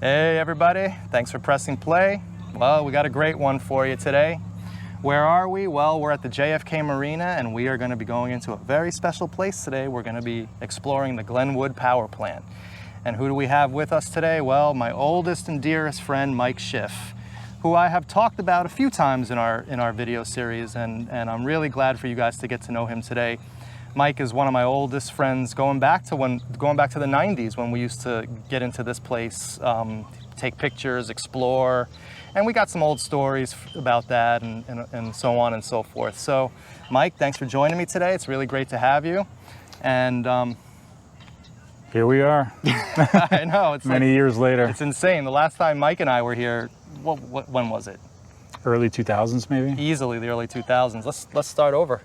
Hey everybody, thanks for pressing play. Well, we got a great one for you today. Where are we? Well, we're at the JFK Marina and we are going to be going into a very special place today. We're going to be exploring the Glenwood Power Plant. And who do we have with us today? Well, my oldest and dearest friend, Mike Schiff, who I have talked about a few times in our video series, and I'm really glad for you guys to get to know him today. Mike is one of my oldest friends, going back to the 90s when we used to get into this place, take pictures, explore, and we got some old stories about that and so on and so forth. So, Mike, thanks for joining me today. It's really great to have you. And here we are. I know, it's many years later. It's insane. The last time Mike and I were here, when was it? Early 2000s, maybe? Easily the early 2000s. Let's start over.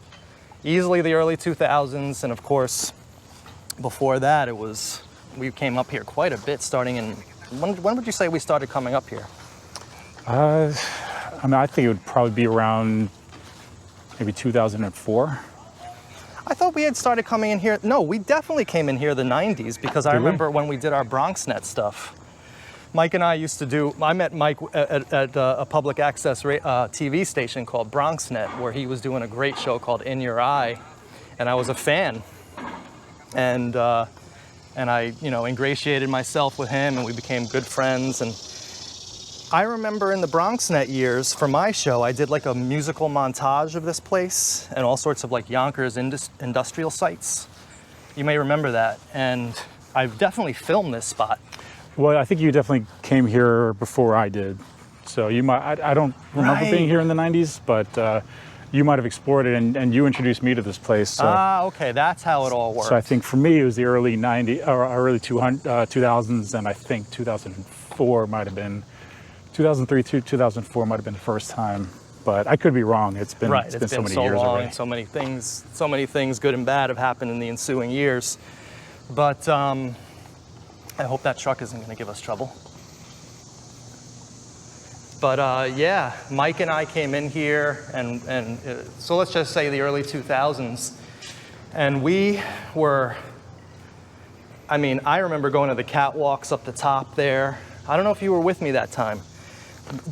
Easily the early 2000s, and of course, before that, we came up here quite a bit. Starting in when would you say we started coming up here? I think it would probably be around maybe 2004. I thought we had started coming in here. No, we definitely came in here the 90s because I remember when we did our BronxNet stuff. Mike and I used to do, I met Mike at a public access TV station called BronxNet, where he was doing a great show called In Your Eye, and I was a fan. And I, ingratiated myself with him, and we became good friends. And I remember in the BronxNet years, for my show, I did like a musical montage of this place and all sorts of like Yonkers industrial sites. You may remember that. And I've definitely filmed this spot. Well, I think you definitely came here before I did. So you might, I don't remember being here in the 90s, but you might have explored it and you introduced me to this place. So, okay, that's how it all works. So I think for me, it was the early 90s, or early 2000s, and I think 2004 might have been, 2003 to 2004 might have been the first time. But I could be wrong. It's been so many years long, already. and so many things, good and bad, have happened in the ensuing years. But I hope that truck isn't going to give us trouble. But yeah, Mike and I came in here, and so let's just say the early 2000s, and we were, I remember going to the catwalks up the top there. I don't know if you were with me that time.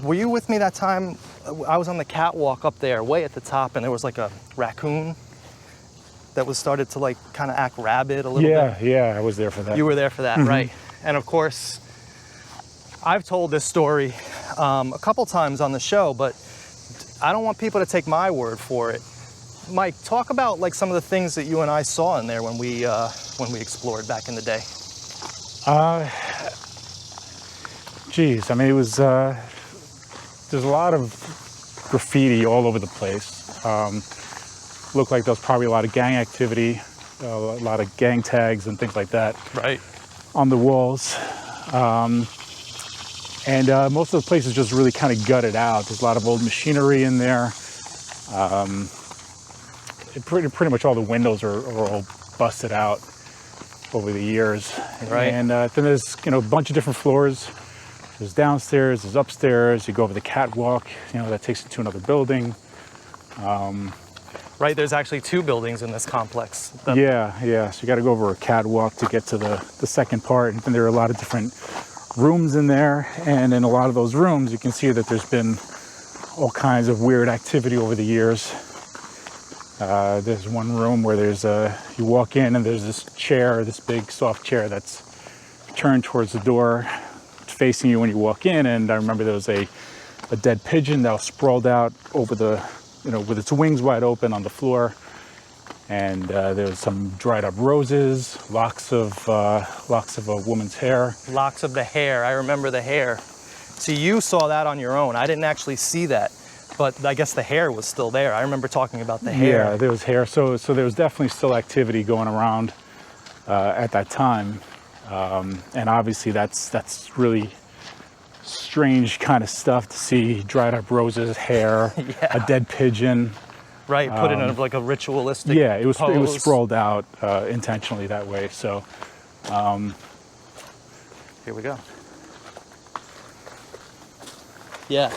Were you with me that time? I was on the catwalk up there, way at the top, and there was like a raccoon that was started to like kind of act rabid a little bit. Yeah, I was there for that. You were there for that, right? And of course, I've told this story a couple times on the show, but I don't want people to take my word for it. Mike, talk about like some of the things that you and I saw in there when we explored back in the day. Geez, it was, there's a lot of graffiti all over the place. Looked like there was probably a lot of gang activity, a lot of gang tags and things like that. Right. On the walls. And most of the place is just really kind of gutted out. There's a lot of old machinery in there. Pretty much all the windows are all busted out over the years. Right. And then there's a bunch of different floors. There's downstairs, there's upstairs. You go over the catwalk, that takes you to another building. Right, there's actually two buildings in this complex. Yeah. So you got to go over a catwalk to get to the second part. And then there are a lot of different rooms in there. And in a lot of those rooms, you can see that there's been all kinds of weird activity over the years. There's one room where you walk in and there's this chair, this big soft chair that's turned towards the door, facing you when you walk in. And I remember there was a dead pigeon that was sprawled out over with its wings wide open on the floor. And there was some dried up roses, locks of a woman's hair. Locks of the hair, I remember the hair. See, you saw that on your own. I didn't actually see that, but I guess the hair was still there. I remember talking about the hair. Yeah, there was hair, so there was definitely still activity going around at that time. And obviously that's really strange kind of stuff to see. Dried up roses, hair, a dead pigeon. Right, put in like a ritualistic it was pose. sprawled out intentionally that way. So here we go. Yeah,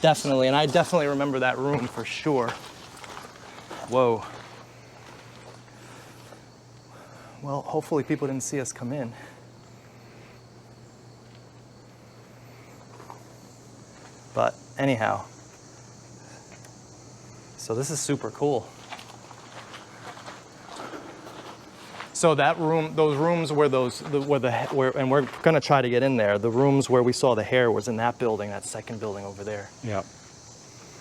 definitely, and I definitely remember that room for sure. Whoa. Well, hopefully people didn't see us come in. But anyhow, so this is super cool. So that room, those rooms where and we're gonna try to get in there. The rooms where we saw the hair was in that building, that second building over there. Yeah.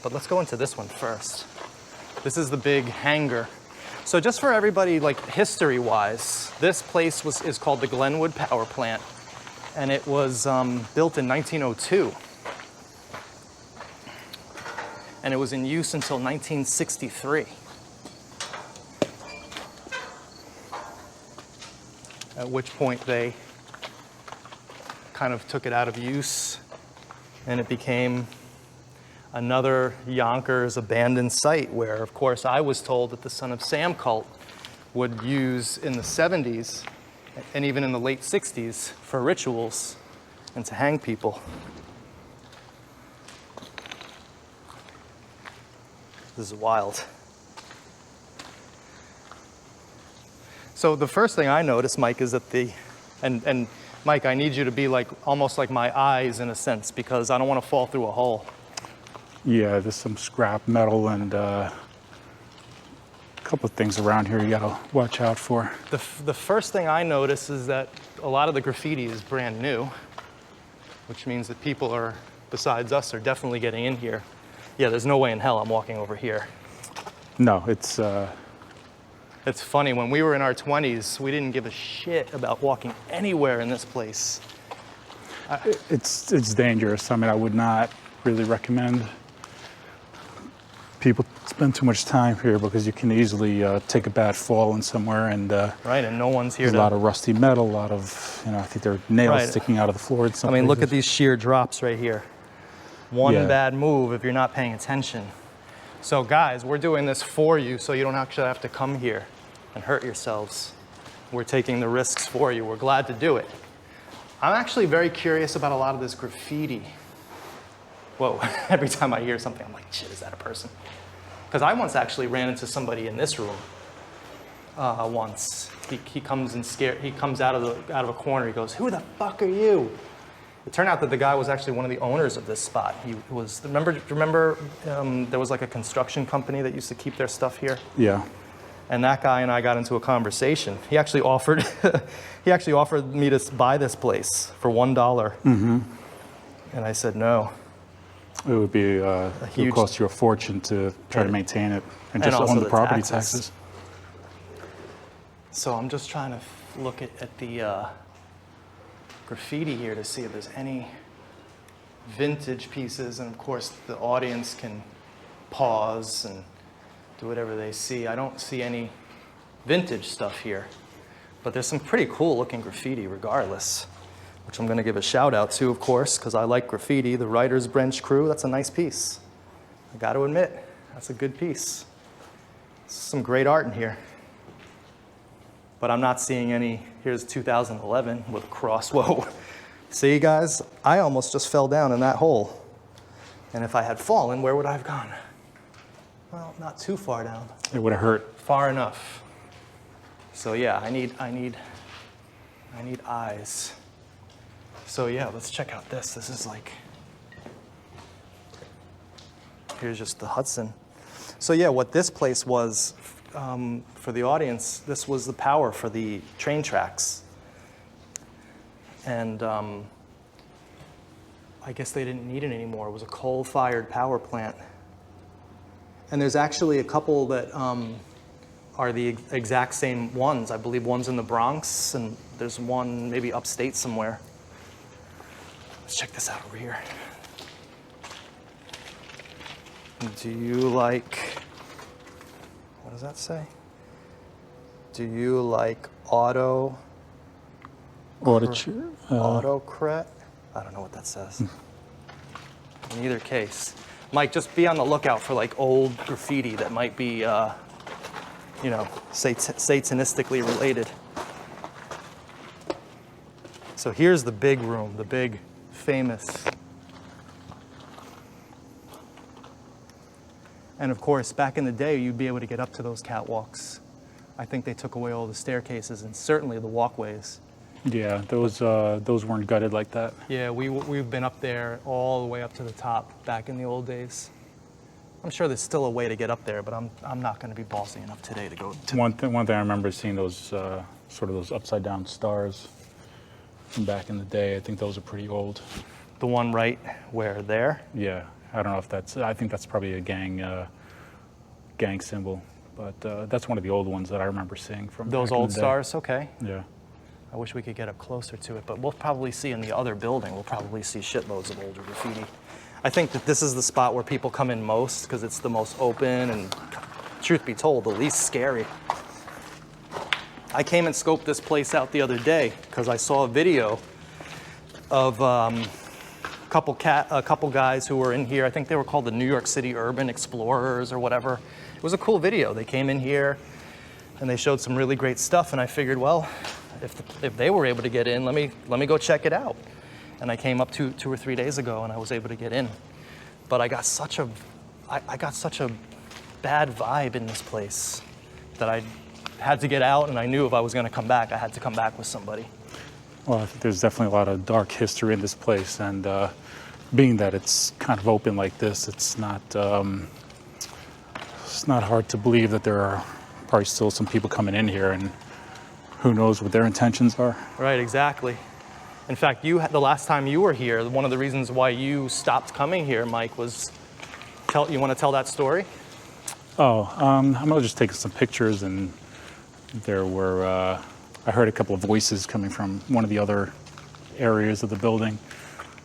But let's go into this one first. This is the big hangar. So just for everybody, like history-wise, this place is called the Glenwood Power Plant, and it was built in 1902. And it was in use until 1963. At which point they kind of took it out of use and it became another Yonkers abandoned site where, of course, I was told that the Son of Sam cult would use in the 70s and even in the late 60s for rituals and to hang people. This is wild. So the first thing I noticed, Mike, is that and Mike, I need you to be like almost like my eyes in a sense because I don't want to fall through a hole. Yeah, there's some scrap metal and a couple of things around here you gotta watch out for. The first thing I notice is that a lot of the graffiti is brand new, which means that people are, besides us, are definitely getting in here. Yeah, there's no way in hell I'm walking over here. No, it's funny, when we were in our 20s, we didn't give a shit about walking anywhere in this place. it's dangerous. I mean, I would not really recommend people spend too much time here because you can easily take a bad fall in somewhere and right, and no one's here there's a lot of rusty metal, a lot of, I think there are nails sticking out of the floor. I mean, look at these sheer drops right here. One Yeah. bad move if you're not paying attention. So guys, we're doing this for you so you don't actually have to come here and hurt yourselves. We're taking the risks for you. We're glad to do it. I'm actually very curious about a lot of this graffiti. Whoa, every time I hear something, I'm like, shit, is that a person? Because I once actually ran into somebody in this room once. He comes out of a corner, he goes, who the fuck are you? It turned out that the guy was actually one of the owners of this spot. He was, remember there was like a construction company that used to keep their stuff here? Yeah. And that guy and I got into a conversation. He actually offered, me to buy this place for $1. Mm-hmm. And I said no. It would be, it would cost you a fortune to try to maintain it and just own the property taxes. So I'm just trying to look at the graffiti here to see if there's any vintage pieces, and of course the audience can pause and do whatever they see. I don't see any vintage stuff here, but there's some pretty cool looking graffiti regardless, which I'm gonna give a shout out to, of course, because I like graffiti. The Writer's Bench crew, that's a nice piece. I gotta admit, that's a good piece. Some great art in here. But I'm not seeing any. Here's 2011 with a cross. Whoa. See, guys, I almost just fell down in that hole. And if I had fallen, where would I have gone? Well, not too far down. It would have hurt. Far enough. So yeah, I need eyes. So yeah, let's check out this. This is like, here's just the Hudson. So yeah, what this place was, for the audience, this was the power for the train tracks. And I guess they didn't need it anymore. It was a coal-fired power plant. And there's actually a couple that are the exact same ones. I believe one's in the Bronx, and there's one maybe upstate somewhere. Let's check this out over here. Do you like, what does that say? Do you like autocrat? I don't know what that says. In either case, Mike, just be on the lookout for like old graffiti that might be, satanistically related. So here's the big room, the big famous. And of course, back in the day, you'd be able to get up to those catwalks. I think they took away all the staircases and certainly the walkways. Yeah, those weren't gutted like that. Yeah, we've been up there all the way up to the top back in the old days. I'm sure there's still a way to get up there, but I'm not going to be ballsy enough today to go. One thing I remember is seeing those sort of those upside down stars from back in the day. I think those are pretty old. The one right where there? Yeah, I don't know if that's. I think that's probably a gang symbol, but that's one of the old ones that I remember seeing from Those back in old the day. stars. Okay. Yeah. I wish we could get up closer to it, but we'll probably see in the other building. We'll probably see shitloads of older graffiti. I think that this is the spot where people come in most because it's the most open and, truth be told, the least scary. I came and scoped this place out the other day because I saw a video of a couple guys who were in here. I think they were called the New York City Urban Explorers or whatever. It was a cool video. They came in here and they showed some really great stuff, and I figured, well, if they were able to get in, let me go check it out. And I came up 2 or 3 days ago and I was able to get in. But I got such a bad vibe in this place that I had to get out, and I knew if I was going to come back, I had to come back with somebody. Well, I think there's definitely a lot of dark history in this place, and being that it's kind of open like this, it's not hard to believe that there are probably still some people coming in here, and who knows what their intentions are. Right, exactly. In fact, the last time you were here, one of the reasons why you stopped coming here, Mike, was, you want to tell that story? Oh, I'm just taking some pictures, and there were, I heard a couple of voices coming from one of the other areas of the building.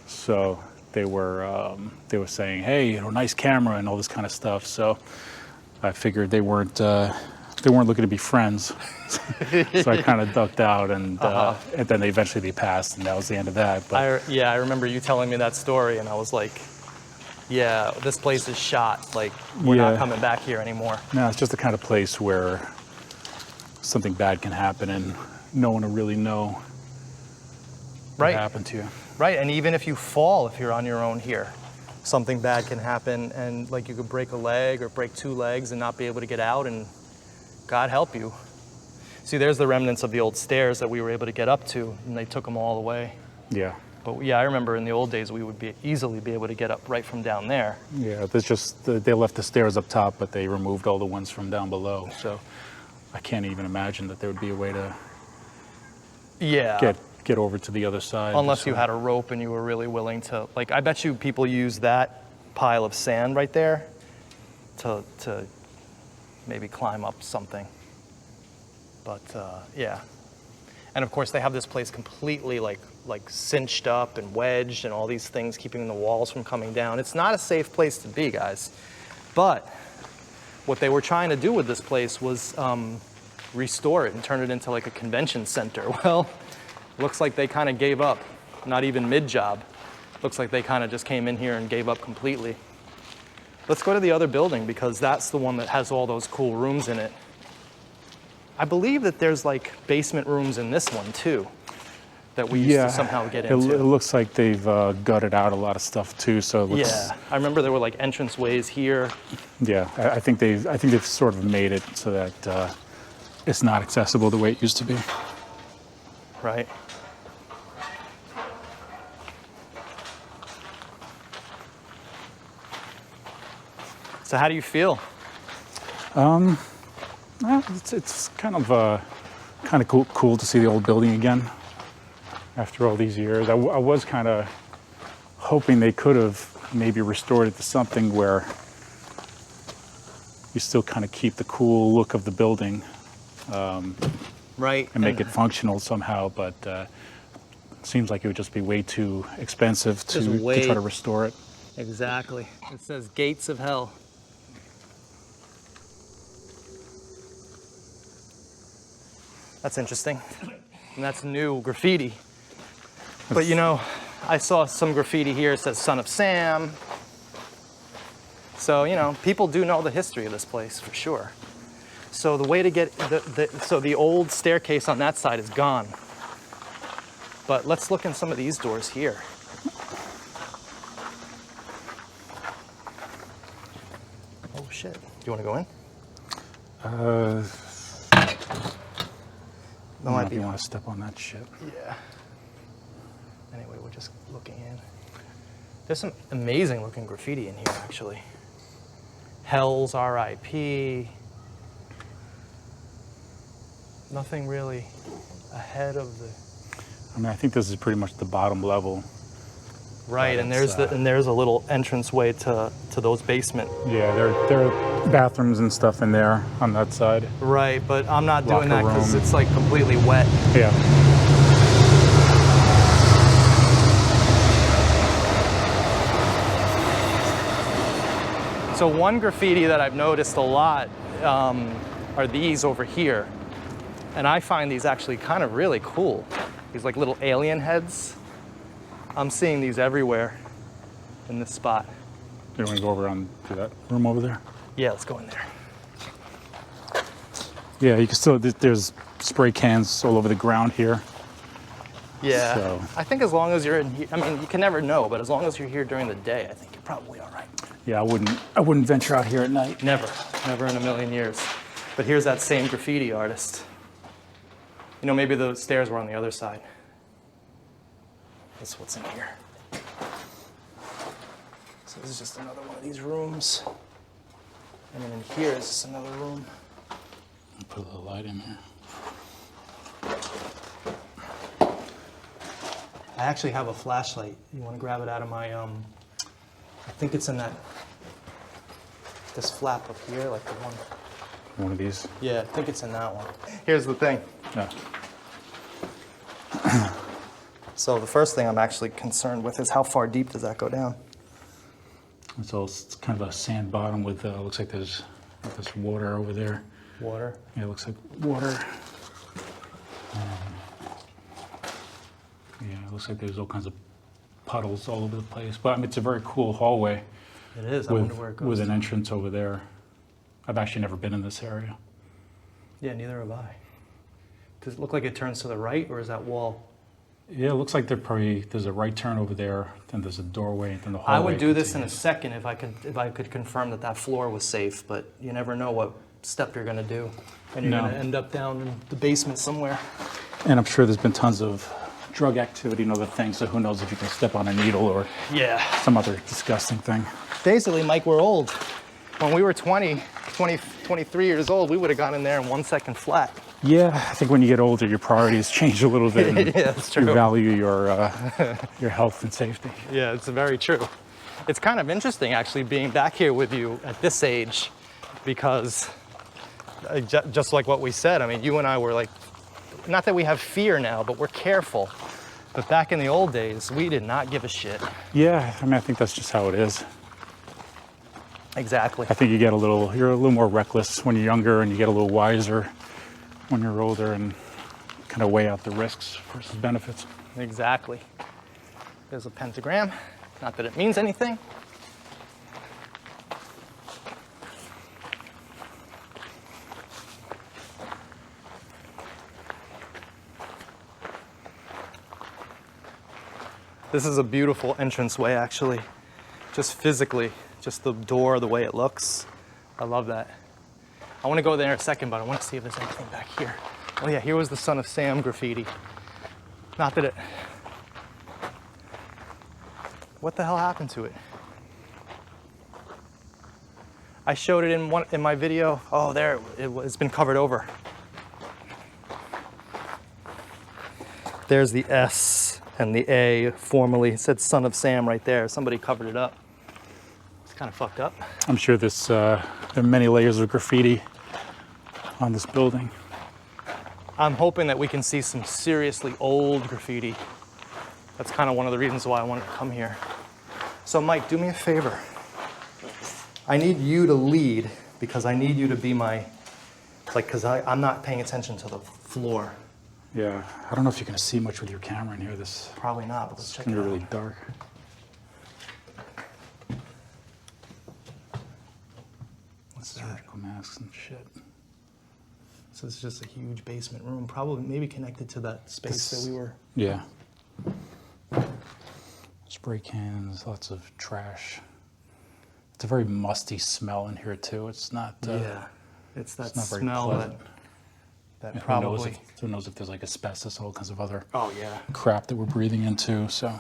So they were saying, hey, nice camera and all this kind of stuff. So I figured they weren't looking to be friends. So I kind of ducked out, and then they passed, and that was the end of that. But I remember you telling me that story, and I was like, yeah, this place is shot. Like, we're not coming back here anymore. No, it's just the kind of place where something bad can happen, and no one will really know what happened to you. Right, and even if you fall, if you're on your own here, something bad can happen, and like you could break a leg or break 2 legs and not be able to get out, and God help you. See, there's the remnants of the old stairs that we were able to get up to, and they took them all away. Yeah. But yeah, I remember in the old days we would easily be able to get up right from down there. Yeah, there's just they left the stairs up top, but they removed all the ones from down below. So I can't even imagine that there would be a way to get over to the other side. Unless you had a rope and you were really willing to, like, I bet you people use that pile of sand right there to maybe climb up something. But yeah. And of course they have this place completely like cinched up and wedged and all these things keeping the walls from coming down. It's not a safe place to be, guys. But what they were trying to do with this place was restore it and turn it into like a convention center. Well, looks like they kind of gave up, not even mid-job. Looks like they kind of just came in here and gave up completely. Let's go to the other building because that's the one that has all those cool rooms in it. I believe that there's like basement rooms in this one too that we used to somehow get into. It looks like they've gutted out a lot of stuff too. So it looks, yeah, I remember there were like entrance ways here. Yeah, I think they've sort of made it so that it's not accessible the way it used to be. Right. So how do you feel? It's kind of cool to see the old building again after all these years. I was kind of hoping they could have maybe restored it to something where you still kind of keep the cool look of the building, right, and make it functional somehow. But it seems like it would just be way too expensive to try to restore it. Exactly. It says Gates of Hell. That's interesting. And that's new graffiti. But you know, I saw some graffiti here that says Son of Sam. So, you know, people do know the history of this place for sure. So the way to get, so the old staircase on that side is gone. But let's look in some of these doors here. Oh shit, do you want to go in? don't know if you want to step on that shit. Yeah. Anyway, we're just looking in. There's some amazing looking graffiti in here, actually. Hell's R.I.P. Nothing really ahead of the... I mean, I think this is pretty much the bottom level. Right, and there's a little entranceway to those basement. Yeah, there are bathrooms and stuff in there on that side. Right, but I'm not doing that Locker because room. it's like completely wet. Yeah. So one graffiti that I've noticed a lot are these over here. And I find these actually kind of really cool. These like little alien heads. I'm seeing these everywhere in this spot. You want to go over on to that room over there? Yeah, let's go in there. Yeah, you can still, there's spray cans all over the ground here. Yeah, So. I think as long as you're in here, I mean, you can never know, but as long as you're here during the day, I think you're probably all right. Yeah, I wouldn't venture out here at night. Never in a million years. But here's that same graffiti artist. You know, maybe the stairs were on the other side. That's what's in here. So this is just another one of these rooms. And then in here is just another room. Put a little light in here. I actually have a flashlight. You want to grab it out of my, I think it's in this flap up here, like the one. One of these. Yeah, I think it's in that one. Here's the thing. Yeah. So the first thing I'm actually concerned with is how far deep does that go down? It's kind of a sand bottom with, looks like there's water over there. Water? Yeah, it looks like water. Yeah, it looks like there's all kinds of puddles all over the place. But I mean, it's a very cool hallway. It is. I wonder where it goes. With an entrance over there. I've actually never been in this area. Yeah, neither have I. Does it look like it turns to the right, or is that wall? Yeah, it looks like there's a right turn over there, then there's a doorway, and then the hallway. I would do this in a continues. second if I could confirm that floor was safe, but you never know what step you're going to do, and you're going to end up down in the basement somewhere. And I'm sure there's been tons of drug activity and other things, so who knows if you can step on a needle or some other disgusting thing. Basically, Mike, we're old. When we were 23 years old, we would have gone in there in 1 second flat. Yeah, I think when you get older, your priorities change a little bit. And Yeah, that's true. You value your health and safety. Yeah, it's very true. It's kind of interesting, actually, being back here with you at this age, because just like what we said, I mean, you and I were like, not that we have fear now, but we're careful. But back in the old days, we did not give a shit. Yeah, I mean, I think that's just how it is. Exactly. I think you're a little more reckless when you're younger, and you get a little wiser when you're older, and kind of weigh out the risks versus benefits. Exactly. There's a pentagram. Not that it means anything. This is a beautiful entranceway, actually. Just physically, just the door, the way it looks. I love that. I want to go there in a second, but I want to see if there's anything back here. Oh yeah, here was the Son of Sam graffiti. Not that it... What the hell happened to it? I showed it in my video. Oh, there, it's been covered over. There's the S and the A, formerly. It said Son of Sam right there. Somebody covered it up. It's kind of fucked up. I'm sure there are many layers of graffiti on this building. I'm hoping that we can see some seriously old graffiti. That's kind of one of the reasons why I wanted to come here. So Mike, do me a favor. I need you to lead, because I need you to be my, because I'm not paying attention to the floor. Yeah, I don't know if you're going to see much with your camera in here. Probably not, but let's check it It's out. really dark. Surgical masks and shit. So this is just a huge basement room, probably maybe connected to that space that we were. Yeah. Spray cans, lots of trash. It's a very musty smell in here too. It's not. Yeah, it's that not very smell pleasant. that probably... Who knows if there's like asbestos, all kinds of other Oh, yeah. crap that we're breathing into, so.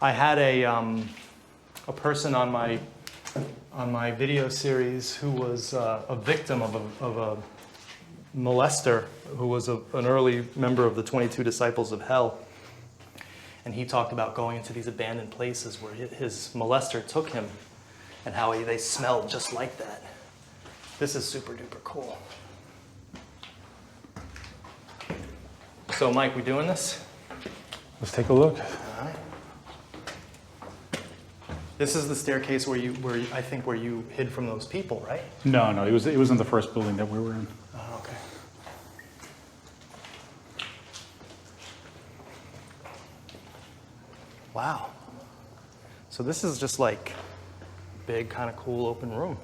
I had a person on my video series who was a victim of a molester who was an early member of the 22 Disciples of Hell. And he talked about going into these abandoned places where his molester took him and how they smelled just like that. This is super duper cool. So Mike, we doing this? Let's take a look. All right. This is the staircase where you hid from those people, right? No, it was in the first building that we were in. Oh, okay. Wow. So this is just like big, kind of cool open room.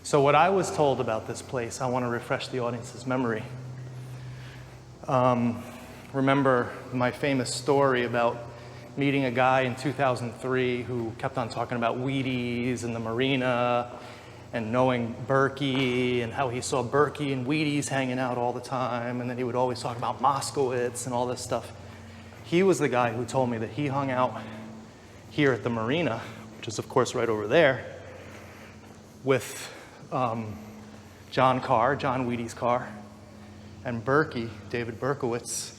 So what I was told about this place, I want to refresh the audience's memory. Remember my famous story about meeting a guy in 2003 who kept on talking about Wheaties and the marina and knowing Berkey and how he saw Berkey and Wheaties hanging out all the time, and then he would always talk about Moskowitz and all this stuff. He was the guy who told me that he hung out here at the marina, which is of course right over there, with John Wheaties' car, and Berkey, David Berkowitz,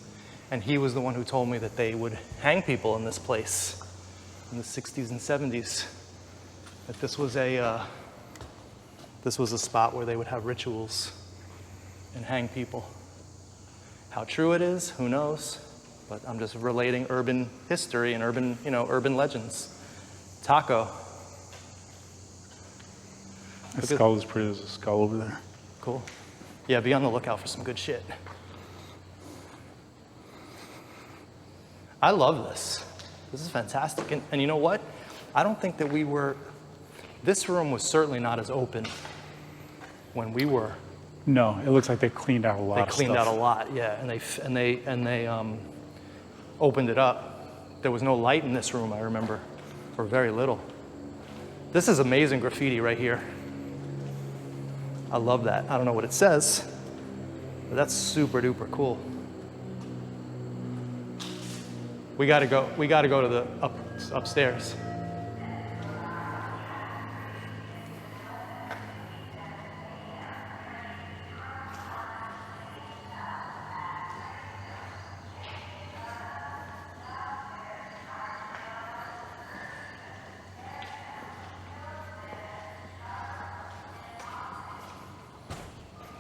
and he was the one who told me that they would hang people in this place in the 60s and 70s, that this was a spot where they would have rituals and hang people. How true it is, who knows? But I'm just relating urban history and urban legends. Taco. The skull is pretty. There's a skull over there. Cool. Yeah, be on the lookout for some good shit. I love this. This is fantastic. And you know what? I don't think that this room was certainly not as open when we were. No, it looks like they cleaned out a lot. They cleaned out a lot, yeah, and they opened it up. There was no light in this room, I remember, or very little. This is amazing graffiti right here. I love that. I don't know what it says, but that's super duper cool. We gotta go to the upstairs.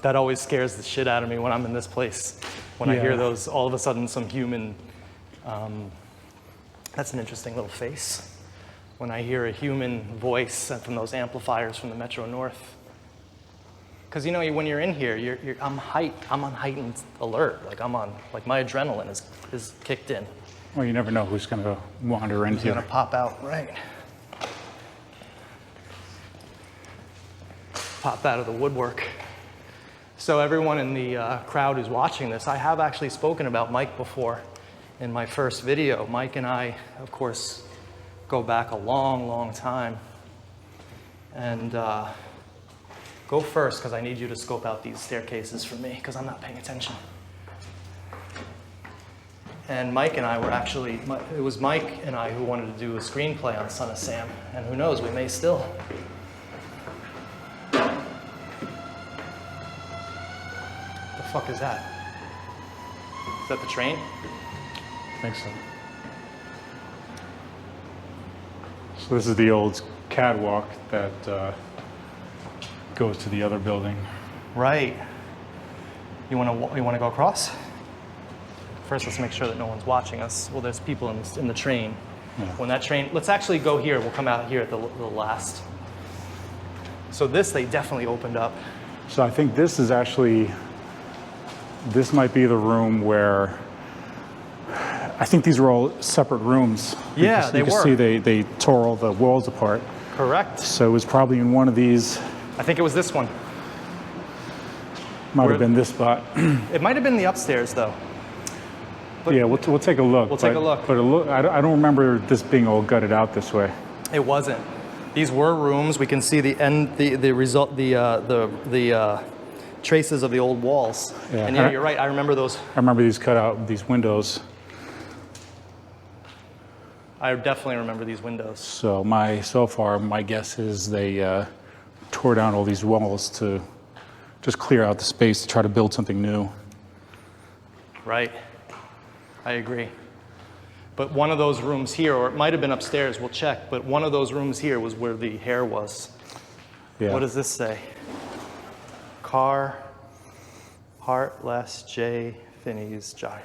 That always scares the shit out of me when I'm in this place. When I hear those, all of a sudden some human, that's an interesting little face. When I hear a human voice from those amplifiers from the Metro North. Because when you're in here, I'm on heightened alert. Like my adrenaline is kicked in. Well, you never know who's gonna wander in here. Who's gonna pop out, right. Pop out of the woodwork. So everyone in the crowd who's watching this, I have actually spoken about Mike before in my first video. Mike and I, of course, go back a long, long time. And go first, because I need you to scope out these staircases for me, because I'm not paying attention. And Mike and I were actually, it was Mike and I who wanted to do a screenplay on Son of Sam, and who knows, we may still. The fuck is that? Is that the train? I think so. So this is the old catwalk that goes to the other building. Right. You want to go across? First, let's make sure that no one's watching us. Well, there's people in the train. Yeah. When that train, let's actually go here. We'll come out here at the last. So this they definitely opened up. So I think this is actually. This might be the room where, I think these were all separate rooms. Yeah, they were. You can see they tore all the walls apart. Correct. So it was probably in one of these. I think it was this one. Might have been this spot. It might have been the upstairs though. But yeah, we'll take a look. We'll take a look. But I don't remember this being all gutted out this way. It wasn't. These were rooms. We can see the end, the result, the traces of the old walls. Yeah. And yeah, you're right. I remember those. I remember these cut out, these windows. I definitely remember these windows. So so far, my guess is they tore down all these walls to just clear out the space to try to build something new. Right. I agree. But one of those rooms here, or it might have been upstairs, we'll check, but one of those rooms here was where the hair was. Yeah. What does this say? Car, Hart, Les, J, Finney's, Jai.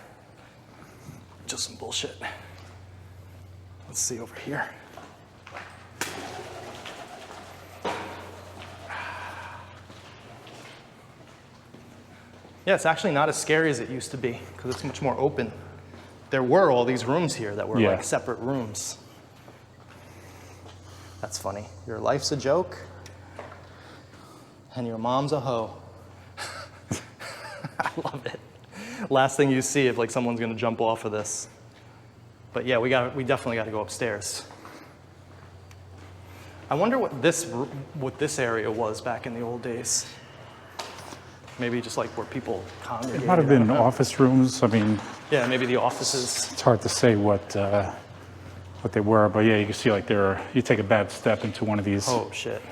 Just some bullshit. Let's see over here. Yeah, it's actually not as scary as it used to be because it's much more open. There were all these rooms here that were like separate rooms. That's funny. Your life's a joke and your mom's a hoe. I love it. Last thing you see if like someone's gonna jump off of this. But yeah, we definitely got to go upstairs. I wonder what this area was back in the old days. Maybe just like where people congregated. It might have been office rooms. I mean, yeah, maybe the offices. It's hard to say what they were, but yeah, you can see like you take a bad step into one of these. Oh shit.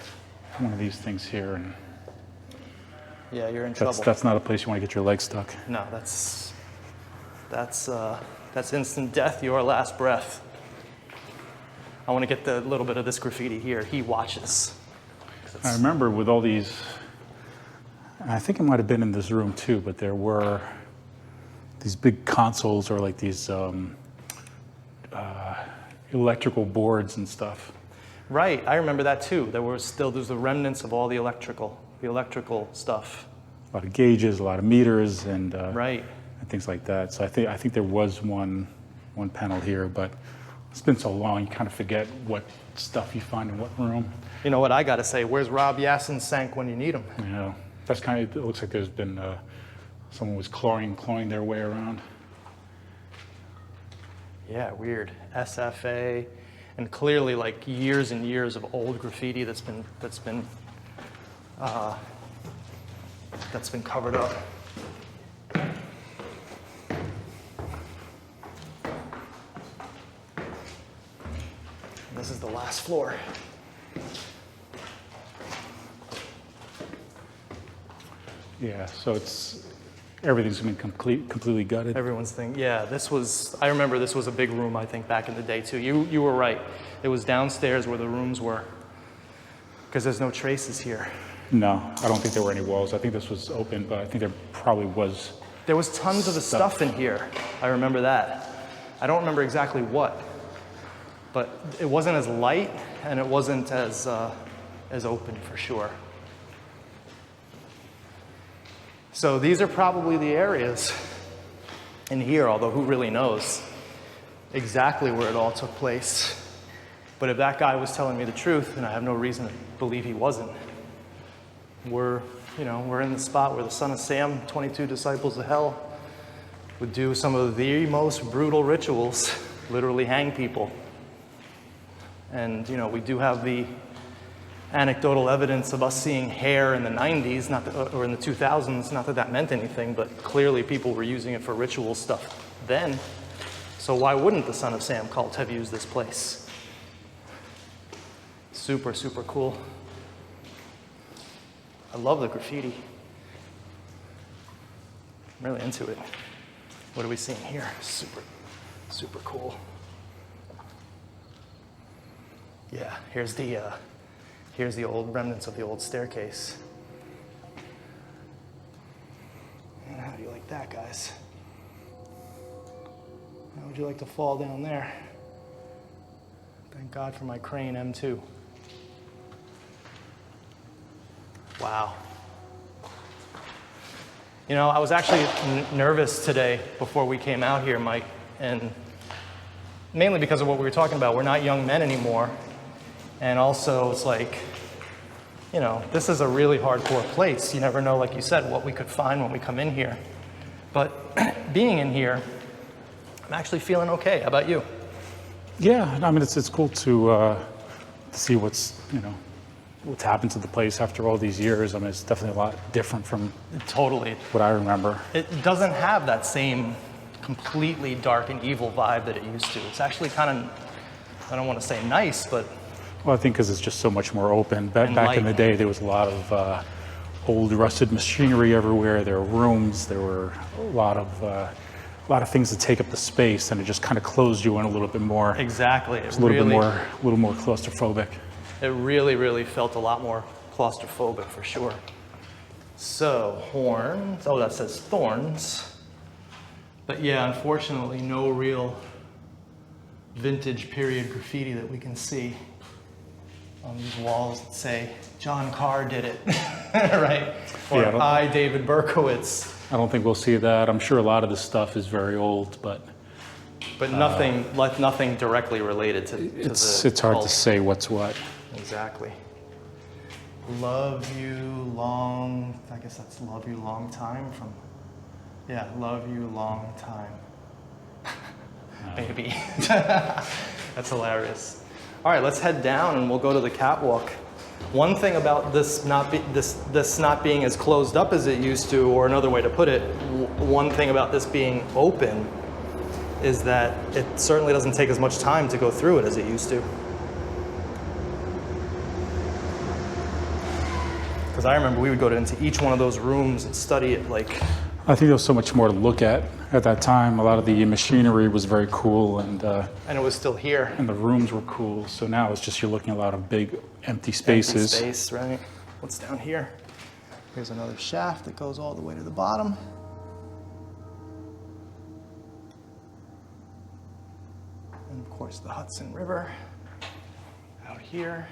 One of these things here, and yeah, you're in trouble. That's not a place you want to get your leg stuck. No, that's instant death, your last breath. I want to get the little bit of this graffiti here. He watches. I remember with all these, I think it might have been in this room too, but there were these big consoles or like these electrical boards and stuff. Right, I remember that too. There's the remnants of all the electrical stuff. A lot of gauges, a lot of meters, and right. And things like that. So I think there was one panel here, but it's been so long, you kind of forget what stuff you find in what room. You know what I got to say? Where's Rob Yassin sank when you need him? You know, that's kind of, it looks like there's been someone was clawing their way around. Yeah, weird. SFA, and clearly like years and years of old graffiti that's been covered up. This is the last floor. Yeah, so everything's been completely gutted. Everyone's thing. Yeah, I remember this was a big room, I think, back in the day too. You were right. It was downstairs where the rooms were, because there's no traces here. No, I don't think there were any walls. I think this was open, but I think there probably was. There was tons of the stuff in here. I remember that. I don't remember exactly what, but it wasn't as light and it wasn't as open for sure. So these are probably the areas in here, although who really knows exactly where it all took place. But if that guy was telling me the truth, then I have no reason to believe he wasn't. We're in the spot where the son of Sam, 22 disciples of hell, would do some of the most brutal rituals, literally hang people. And we do have the anecdotal evidence of us seeing hair in the 90s, or in the 2000s, not that meant anything, but clearly people were using it for ritual stuff then. So why wouldn't the Son of Sam cult have used this place? Super, super cool. I love the graffiti. I'm really into it. What are we seeing here? Super, super cool. Yeah, here's the old remnants of the old staircase. And how do you like that, guys? How would you like to fall down there? Thank God for my crane M2. Wow. I was actually nervous today before we came out here, Mike, and mainly because of what we were talking about. We're not young men anymore. And also, it's like, this is a really hardcore place. You never know, like you said, what we could find when we come in here. But being in here, I'm actually feeling okay. How about you? Yeah, I mean, it's cool to to see what's happened to the place after all these years. I mean, it's definitely a lot different from Totally. what I remember. It doesn't have that same completely dark and evil vibe that it used to. It's actually kind of, I don't want to say nice, but Well, I think because it's just so much more open. Back in the day, there was a lot of old rusted machinery everywhere. There were rooms. There were a lot of things to take up the space, and it just kind of closed you in a little bit more. exactly. It's a little more claustrophobic. It really, really felt a lot more claustrophobic for sure. So, horns. Oh, that says thorns. But yeah, unfortunately, no real vintage period graffiti that we can see on these walls that say, John Carr did it, right? Or Yeah, I, David Berkowitz. I don't think we'll see that. I'm sure a lot of this stuff is very old, but nothing, like nothing directly related to the it's hard to cult. say what's what. Exactly. Love you long, I guess that's love you long time from, yeah, love you long time. Maybe. That's hilarious. All right, let's head down and we'll go to the catwalk. One thing about this not being as closed up as it used to, or another way to put it, one thing about this being open is that it certainly doesn't take as much time to go through it as it used to. Because I remember we would go into each one of those rooms and study it like... I think there was so much more to look at that time. A lot of the machinery was very cool, and it was still here. and the rooms were cool. So now it's just you're looking at a lot of big empty spaces. Empty space, right? What's down here? Here's another shaft that goes all the way to the bottom. And of course the Hudson River out here.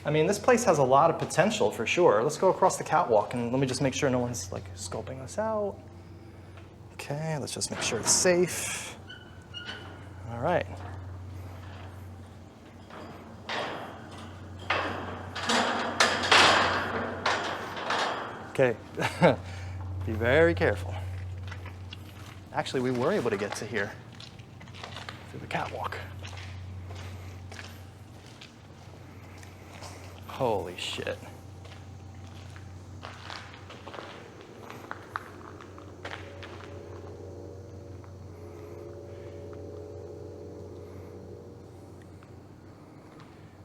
I mean, this place has a lot of potential for sure. Let's go across the catwalk and let me just make sure no one's like scoping us out. Okay, let's just make sure it's safe. All right. Okay, be very careful. Actually, we were able to get to here through the catwalk. Holy shit.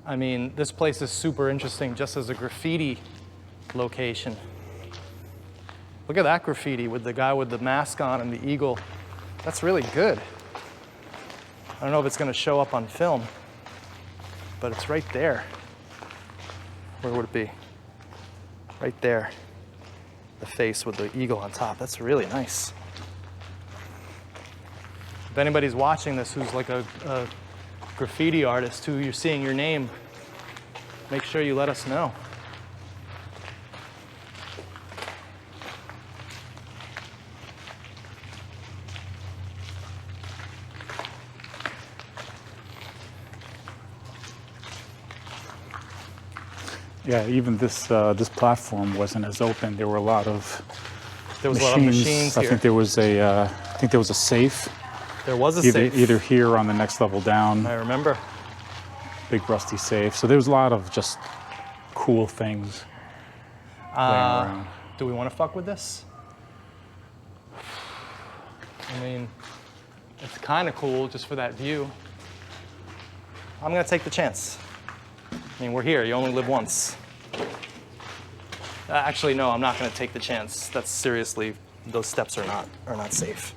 I mean, this place is super interesting just as a graffiti location. Look at that graffiti with the guy with the mask on and the eagle. That's really good. I don't know if it's going to show up on film, but it's right there. Where would it be? Right there. The face with the eagle on top. That's really nice. If anybody's watching this who's like a graffiti artist who you're seeing your name, make sure you let us know. Yeah, even this platform wasn't as open. There were a lot of There was a lot of machines I here. think there was a safe. There was a Either, safe. either here or on the next level down. I remember. Big rusty safe. So there was a lot of just cool things laying around. Do we want to fuck with this? I mean, it's kind of cool just for that view. I'm going to take the chance. I mean, we're here. You only live once. Actually, no, I'm not going to take the chance. That's seriously, those steps are not safe.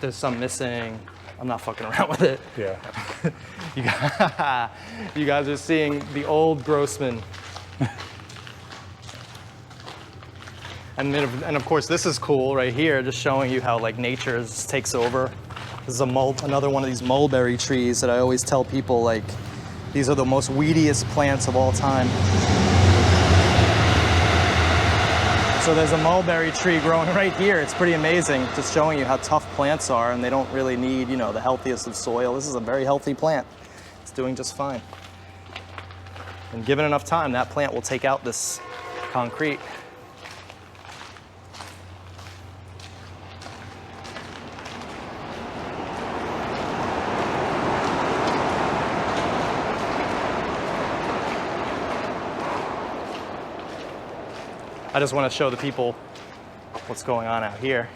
There's some missing. I'm not fucking around with it. Yeah. You guys are seeing the old Grossman. And of course, this is cool right here, just showing you how like nature takes over. This is another one of these mulberry trees that I always tell people like, these are the most weediest plants of all time. So there's a mulberry tree growing right here. It's pretty amazing, just showing you how tough plants are, and they don't really need, the healthiest of soil. This is a very healthy plant. It's doing just fine. And given enough time, that plant will take out this concrete. I just want to show the people what's going on out here.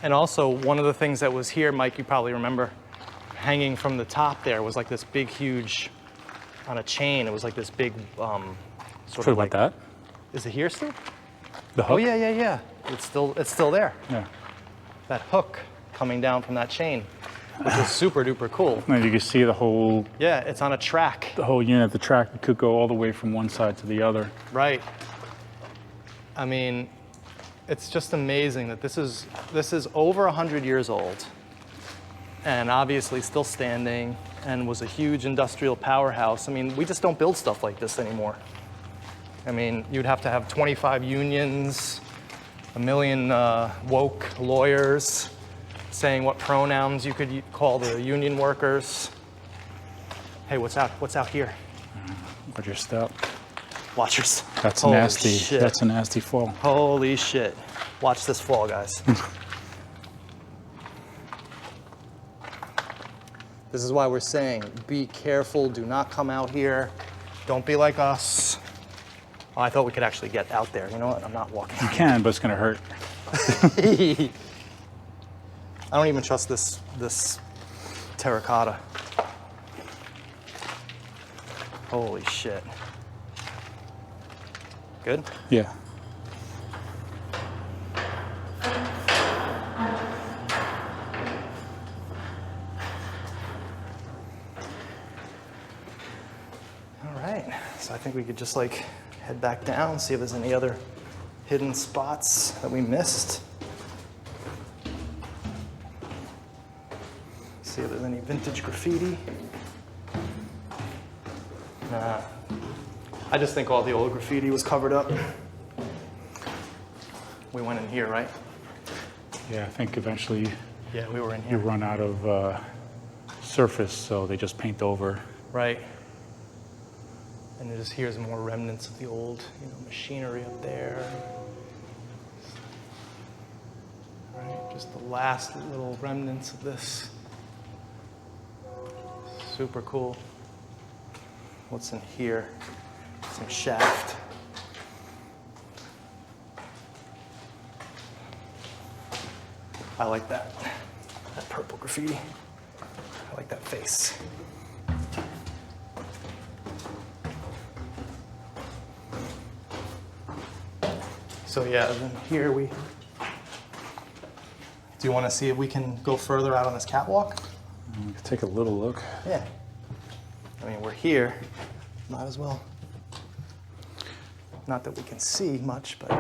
And also, one of the things that was here, Mike, you probably remember, hanging from the top there was like this big, huge, on a chain, it was like this big, sort of like that. Is it here still? The hook? Oh, yeah. It's still there. Yeah. That hook coming down from that chain, which is super duper cool. And you can see the whole... Yeah, it's on a track. The whole unit, the track could go all the way from one side to the other. Right. I mean, it's just amazing that this is over 100 years old and obviously still standing and was a huge industrial powerhouse. I mean, we just don't build stuff like this anymore. I mean, you'd have to have 25 unions, a million woke lawyers saying what pronouns you could call the union workers. Hey, what's out here? Watch your step. Watch your step. That's Holy nasty. Shit. That's a nasty fall. Holy shit. Watch this fall, guys. This is why we're saying, be careful, do not come out here. Don't be like us. Oh, I thought we could actually get out there. You know what? I'm not walking. You can, but it's gonna hurt. I don't even trust this terracotta. Holy shit. Good? Yeah. All right, so I think we could just like head back down, see if there's any other hidden spots that we missed. See if there's any vintage graffiti. Nah. I just think all the old graffiti was covered up. We went in here, right? Yeah, I think eventually Yeah, we were in you here. run out of surface, so they just paint over. Right. And just here's more remnants of the old, machinery up there. Right, just the last little remnants of this. Super cool. What's in here? Some shaft. I like that purple graffiti. I like that face. So yeah, then here we... Do you want to see if we can go further out on this catwalk? Take a little look. Yeah. I mean, we're here. Might as well. Not that we can see much, but...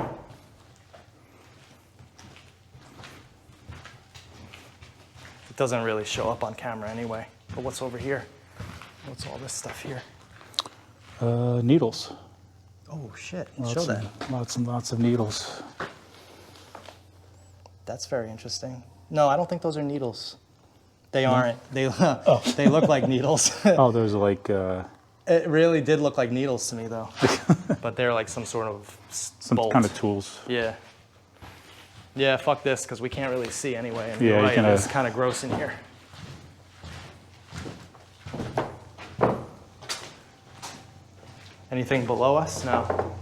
It doesn't really show up on camera anyway. But what's over here? What's all this stuff here? Needles. Oh, shit. Show that. Lots and lots of needles. That's very interesting. No, I don't think those are needles. They aren't. They look like needles. Oh, those are like... It really did look like needles to me, though. But they're like some sort of some bolt. kind of tools. Yeah. Yeah, fuck this, because we can't really see anyway. And Yeah, you're you right, can, it's kind of gross in here. Anything below us? No.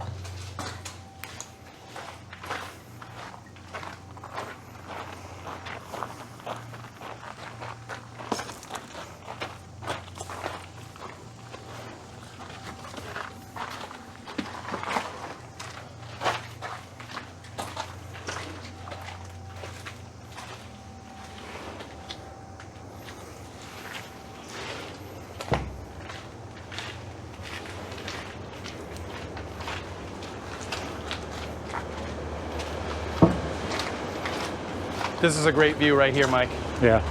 This is a great view right here, Mike. Yeah.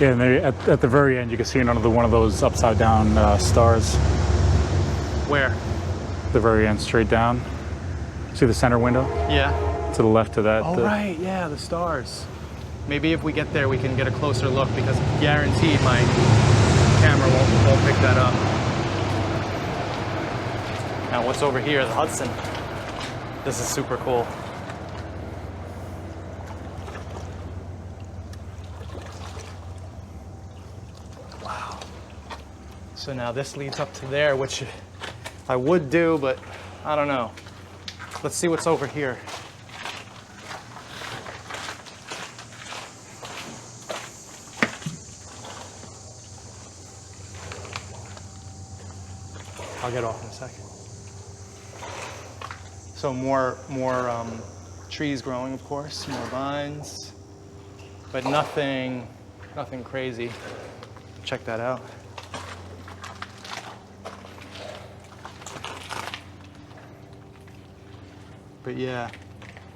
Yeah, and they, at the very end, you can see another one of those upside down stars. Where? The very end, straight down. See the center window? Yeah. To the left of that. Oh, right, yeah, the stars. Maybe if we get there, we can get a closer look, because guaranteed my camera won't pick that up. Now, what's over here? The Hudson. This is super cool. Wow. So now this leads up to there, which I would do, but I don't know. Let's see what's over here. I'll get off in a second. So more trees growing, of course, more vines, but nothing crazy. Check that out. But yeah,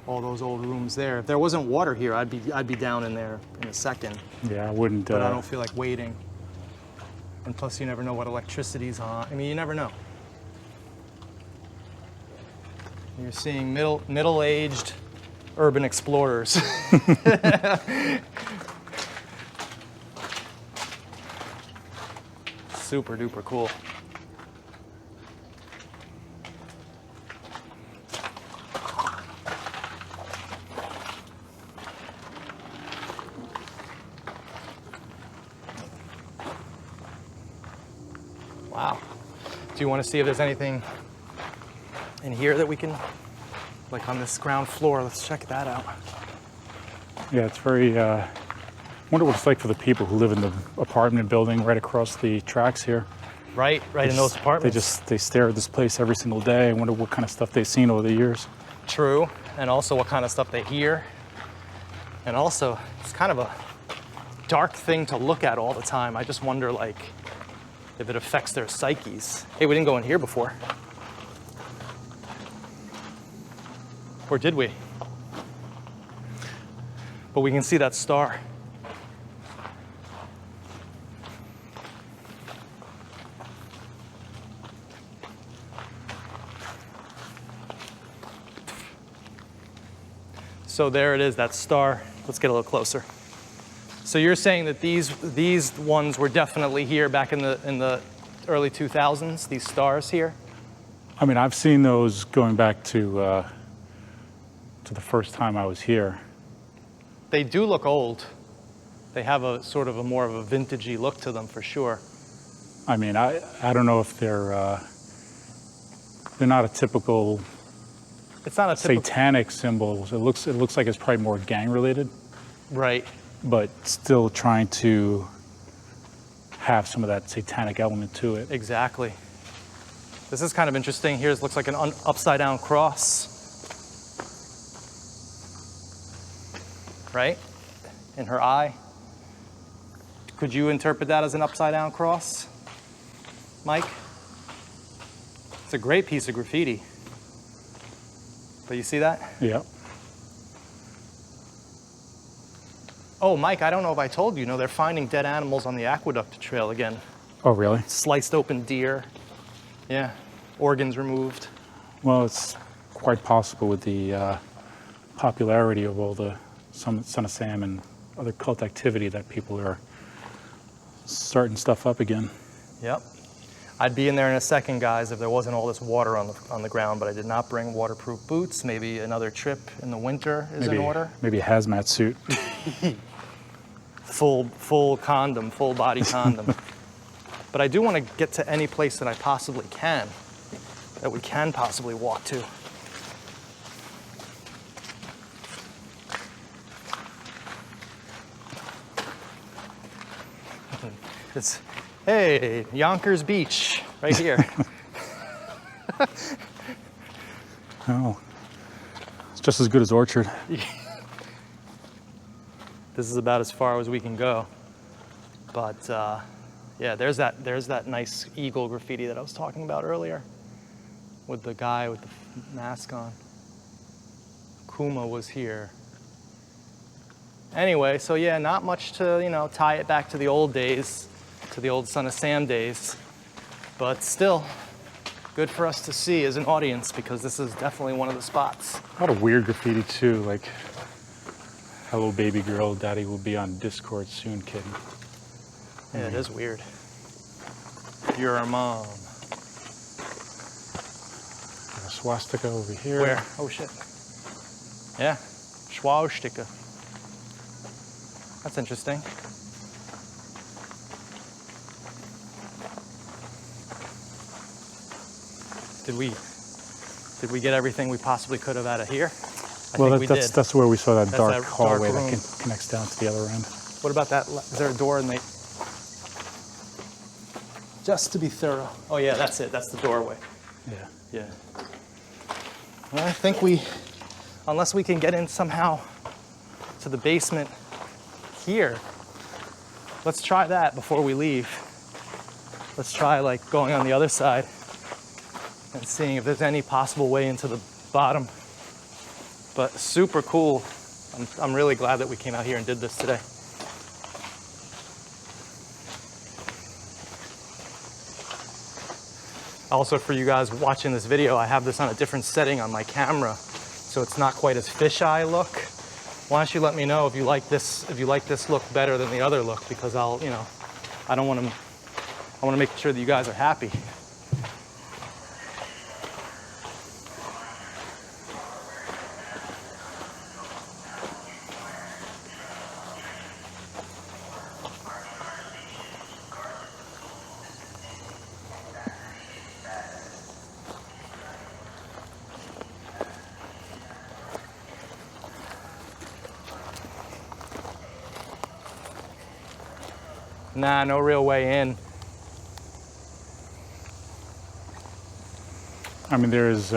all those old rooms there. If there wasn't water here, I'd be down in there in a second. Yeah, I wouldn't. But I don't feel like waiting. And plus, you never know what electricity's on. I mean, you never know. You're seeing middle-aged urban explorers. Super duper cool. Wow. Do you want to see if there's anything in here that we can, like on this ground floor? Let's check that out. Yeah, it's very, I wonder what it's like for the people who live in the apartment building right across the tracks here. Right in those apartments. They stare at this place every single day. I wonder what kind of stuff they've seen over the years. True, and also what kind of stuff they hear. And also, it's kind of a dark thing to look at all the time. I just wonder, like, if it affects their psyches. Hey, we didn't go in here before. Or did we? But we can see that star. So there it is, that star. Let's get a little closer. So you're saying that these ones were definitely here back in the early 2000s, these stars here? I mean, I've seen those going back to the first time I was here. They do look old. They have a sort of a more of a vintagey look to them for sure. I mean, I don't know if they're not a typical. It's not a typical Satanic symbol. It looks like it's probably more gang related. Right. But still trying to have some of that satanic element to it. Exactly. This is kind of interesting. Here it looks like an upside down cross. Right? In her eye. Could you interpret that as an upside down cross, Mike? It's a great piece of graffiti. But you see that? Yeah. Oh, Mike, I don't know if I told you, they're finding dead animals on the aqueduct trail again. Oh, really? Sliced open deer. Yeah. Organs removed. Well, it's quite possible with the popularity of all the Son of Sam and other cult activity that people are starting stuff up again. Yep. I'd be in there in a second, guys, if there wasn't all this water on the ground, but I did not bring waterproof boots. Maybe another trip in the winter is in order. Maybe a hazmat suit. Full condom, full body condom. But I do want to get to any place that I possibly can, that we can possibly walk to. It's, hey, Yonkers Beach, right here. Oh, it's just as good as Orchard. This is about as far as we can go. But yeah, there's that nice eagle graffiti that I was talking about earlier with the guy with the mask on. Kuma was here. Anyway, so yeah, not much to, tie it back to the old days, to the old Son of Sam days. But still, good for us to see as an audience because this is definitely one of the spots. A lot of weird graffiti too, like hello baby girl, daddy will be on Discord soon, kid. Yeah, it is weird. You're our mom. This swastika over here. Where? Oh shit. Yeah, swastika. That's interesting. Did we get everything we possibly could have out of here? I think we did. That's where we saw that dark that hallway dark that connects down to the other end. What about that? Is there a door in the... Just to be thorough. Oh yeah, that's it. That's the doorway. Yeah. Yeah. Well, I think unless we can get in somehow to the basement here, let's try that before we leave. Let's try like going on the other side and seeing if there's any possible way into the bottom. But super cool. I'm really glad that we came out here and did this today. Also, for you guys watching this video, I have this on a different setting on my camera, so it's not quite as fisheye look. Why don't you let me know if you like this look better than the other look, because I want to make sure that you guys are happy. Nah, no real way in. I mean, there's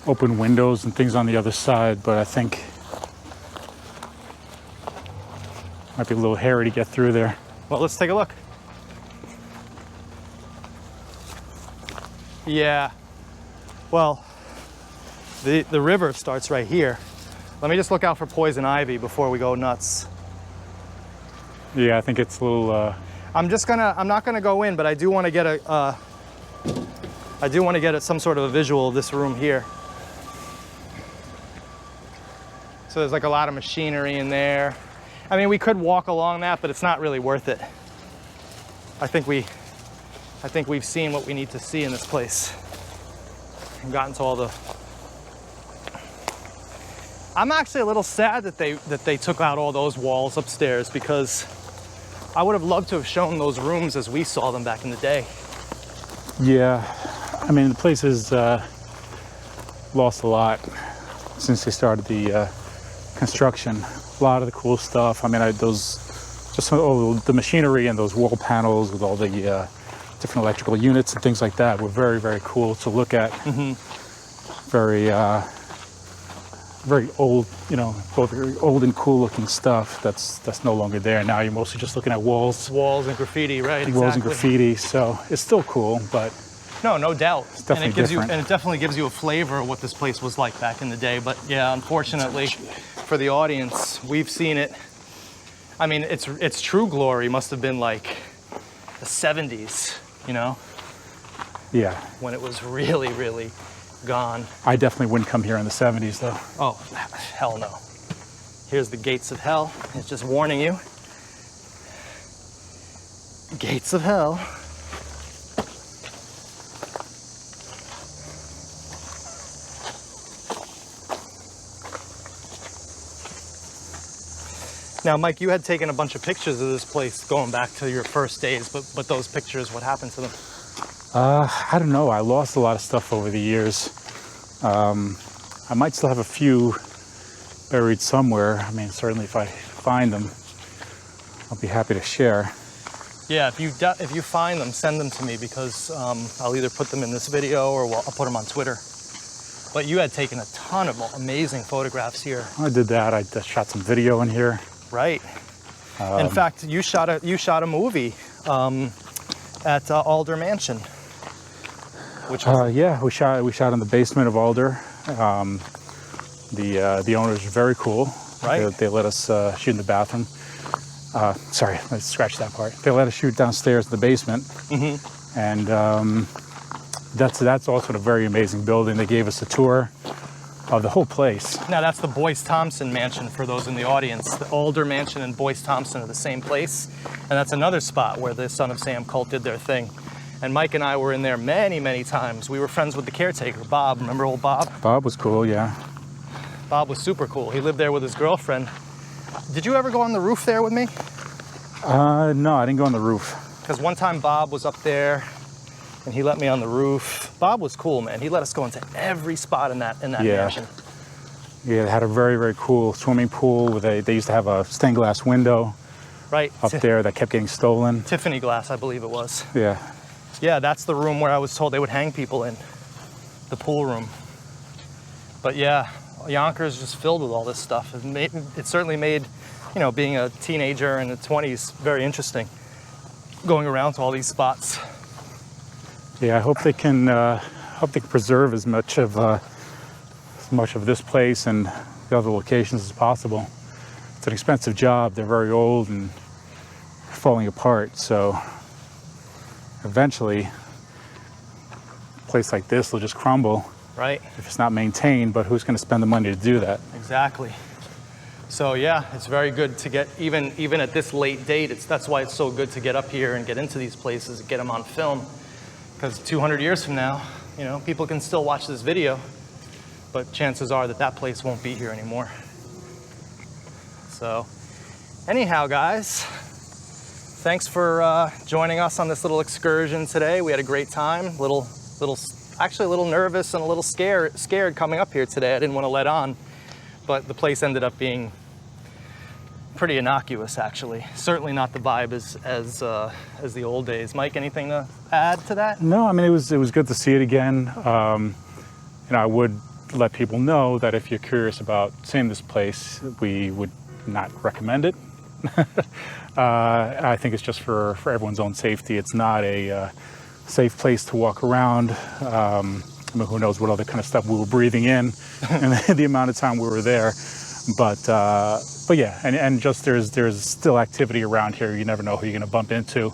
open windows and things on the other side, but I think might be a little hairy to get through there. Well, let's take a look. Yeah. Well, the river starts right here. Let me just look out for poison ivy before we go nuts. Yeah, I think it's a little. I'm not gonna go in, but I do want to get some sort of a visual of this room here. So there's like a lot of machinery in there. I mean, we could walk along that, but it's not really worth it. I think we've seen what we need to see in this place. We've gotten to all the. I'm actually a little sad that they took out all those walls upstairs, because I would have loved to have shown those rooms as we saw them back in the day. Yeah, I mean, the place has lost a lot since they started the construction. A lot of the cool stuff. I mean, all the machinery and those wall panels with all the different electrical units and things like that were very, very cool to look at. Mm-hmm. Very old, both very old and cool looking stuff that's no longer there. Now you're mostly just looking at walls. Walls and graffiti, right? Exactly. Walls and graffiti, so it's still cool, but no doubt. It's definitely different. And it definitely gives you a flavor of what this place was like back in the day. But yeah, unfortunately for the audience, we've seen it. I mean, its true glory must have been like the 70s, Yeah. When it was really, really gone. I definitely wouldn't come here in the 70s, though. Oh, hell no. Here's the gates of hell. It's just warning you. Gates of hell. Now, Mike, you had taken a bunch of pictures of this place going back to your first days, but those pictures, what happened to them? I don't know. I lost a lot of stuff over the years. I might still have a few buried somewhere. I mean, certainly if I find them, I'll be happy to share. Yeah, if you find them, send them to me, because I'll either put them in this video or I'll put them on Twitter. But you had taken a ton of amazing photographs here. I did that. I shot some video in here. Right. In fact, you shot a movie at Alder Mansion. Which was yeah, we shot in the basement of Alder. The owners are very cool. Right. They let us shoot in the bathroom. Sorry, let's scratch that part. They let us shoot downstairs in the basement. Mm-hmm. And that's also a very amazing building. They gave us a tour of the whole place. Now that's the Boyce Thompson Mansion for those in the audience. The Alder Mansion and Boyce Thompson are the same place. And that's another spot where the Son of Sam cult did their thing. And Mike and I were in there many, many times. We were friends with the caretaker, Bob. Remember old Bob? Bob was cool, yeah. Bob was super cool. He lived there with his girlfriend. Did you ever go on the roof there with me? No, I didn't go on the roof. Because one time Bob was up there and he let me on the roof. Bob was cool, man. He let us go into every spot in that mansion. Yeah, they had a very, very cool swimming pool. They used to have a stained glass window Right. up there that kept getting stolen. Tiffany glass, I believe it was. Yeah. Yeah, that's the room where I was told they would hang people in. The pool room. But yeah, Yonkers is just filled with all this stuff. It certainly made, you know, being a teenager in the 20s very interesting. Going around to all these spots. Yeah, I hope they can preserve as much of this place and the other locations as possible. It's an expensive job. They're very old and falling apart. So eventually, a place like this will just crumble. Right. If it's not maintained. But who's going to spend the money to do that? Exactly. So yeah, it's very good to get, even at this late date, that's why it's so good to get up here and get into these places and get them on film. Because 200 years from now, you know, people can still watch this video, but chances are that place won't be here anymore. So anyhow, guys, thanks for joining us on this little excursion today. We had a great time, actually a little nervous and a little scared coming up here today. I didn't want to let on. But the place ended up being pretty innocuous, actually. Certainly not the vibe as the old days. Mike, anything to add to that? No, I mean, it was good to see it again. I would let people know that if you're curious about seeing this place, we would not recommend it. I think it's just for everyone's own safety. It's not a safe place to walk around. I mean, who knows what other kind of stuff we were breathing in and the amount of time we were there. But yeah, and just there's still activity around here. You never know who you're going to bump into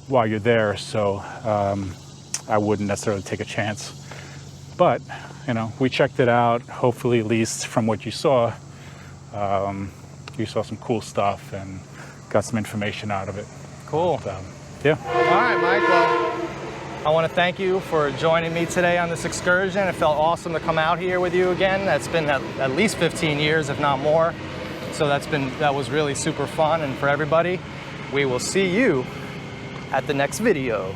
while you're there. So I wouldn't necessarily take a chance. But, you know, we checked it out. Hopefully, at least from what you saw some cool stuff and got some information out of it. Cool. But, yeah. All right, Mike. Well, I want to thank you for joining me today on this excursion. It felt awesome to come out here with you again. That's been at least 15 years, if not more. So that was really super fun. And for everybody, we will see you at the next video.